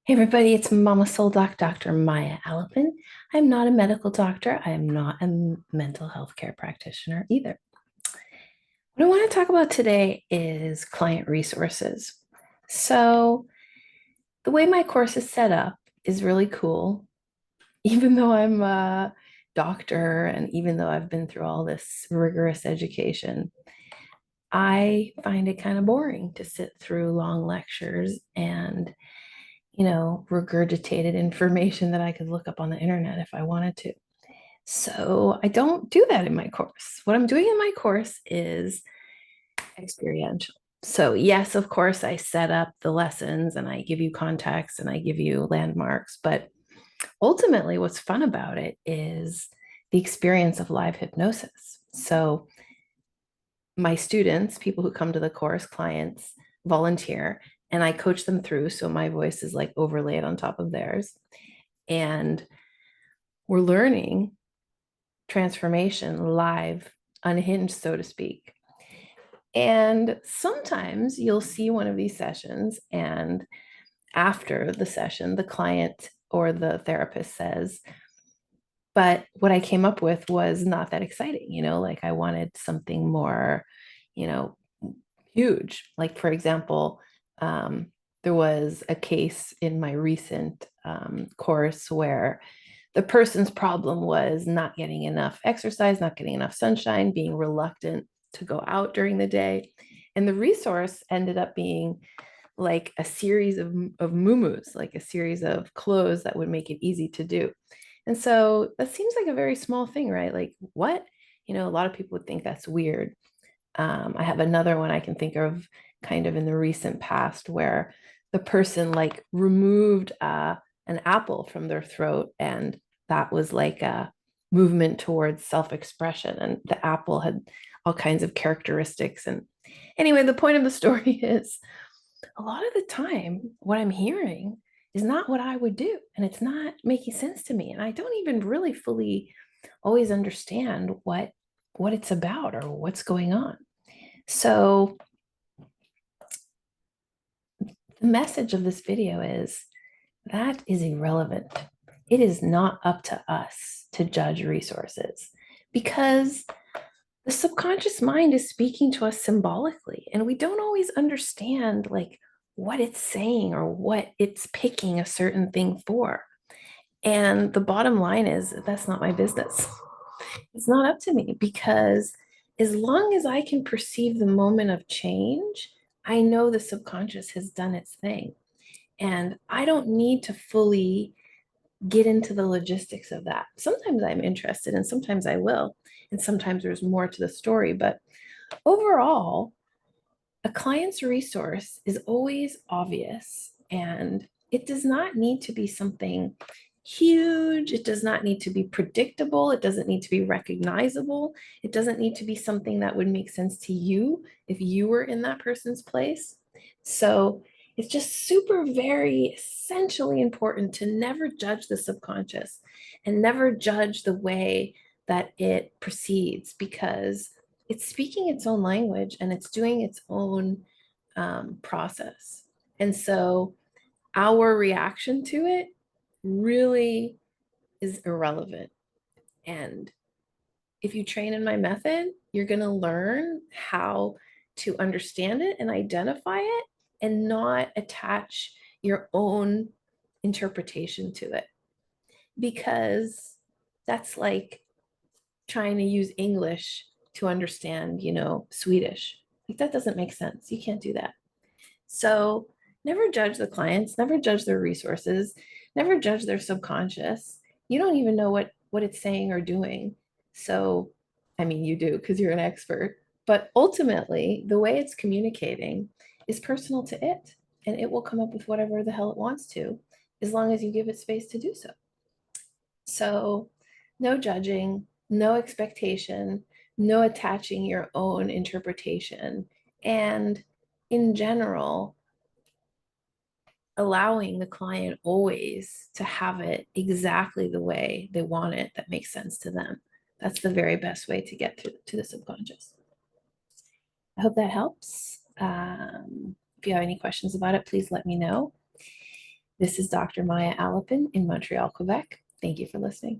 Hey everybody, it's Mama Soul Doc, Dr. Maya Alapin. I'm not a medical doctor. I am not a mental health care practitioner either. What I want to talk about today is client resources. So, the way my course is set up is really cool. Even though I'm a doctor and even though I've been through all this rigorous education, I find it kind of boring to sit through long lectures and regurgitated information that I could look up on the internet if I wanted to. So I don't do that in my course. What I'm doing in my course is experiential. So, yes, of course, I set up the lessons and I give you context and I give you landmarks. But ultimately, what's fun about it is the experience of live hypnosis. So, my students, people who come to the course, clients, volunteer, and I coach them through. So, my voice is like overlaid on top of theirs. And we're learning transformation live, unhinged, so to speak. And sometimes you'll see one of these sessions, and after the session, the client or the therapist says, but what I came up with was not that exciting, like I wanted something more, you know, huge. Like, for example, there was a case in my recent course where the person's problem was not getting enough exercise, not getting enough sunshine, being reluctant to go out during the day. And the resource ended up being like a series of muumuus, like a series of clothes that would make it easy to do. And so that seems like a very small thing, right? Like, what? A lot of people would think that's weird. I have another one I can think of kind of in the recent past where the person like removed an apple from their throat, and that was like a movement towards self-expression, and the apple had all kinds of characteristics. And anyway, the point of the story is a lot of the time what I'm hearing is not what I would do, and it's not making sense to me, and I don't even really fully always understand what it's about or what's going on. So the message of this video is that is irrelevant. It is not up to us to judge resources because the subconscious mind is speaking to us symbolically, and we don't always understand like what it's saying or what it's picking a certain thing for. And the bottom line is that's not my business. It's not up to me because as long as I can perceive the moment of change, I know the subconscious has done its thing. And I don't need to fully get into the logistics of that. Sometimes I'm interested and sometimes I will. And sometimes there's more to the story. But overall, a client's resource is always obvious, and it does not need to be something huge. It does not need to be predictable. It doesn't need to be recognizable. It doesn't need to be something that would make sense to you if you were in that person's place. So it's just super, very essentially important to never judge the subconscious and never judge the way that it proceeds, because it's speaking its own language and it's doing its own process. And so our reaction to it really is irrelevant. And if you train in my method, you're going to learn how to understand it and identify it and not attach your own interpretation to it. Because that's like trying to use English to understand, Swedish. Like, that doesn't make sense. You can't do that. So never judge the clients, never judge their resources, never judge their subconscious. You don't even know what it's saying or doing. So, I mean, you do because you're an expert, but ultimately, the way it's communicating is personal to it, and it will come up with whatever the hell it wants to, as long as you give it space to do so. So, no judging, no expectation, no attaching your own interpretation. And in general, allowing the client always to have it exactly the way they want it that makes sense to them. That's the very best way to get to the subconscious. I hope that helps. If you have any questions about it, please let me know. This is Dr. Maya Alapin in Montreal, Quebec. Thank you for listening.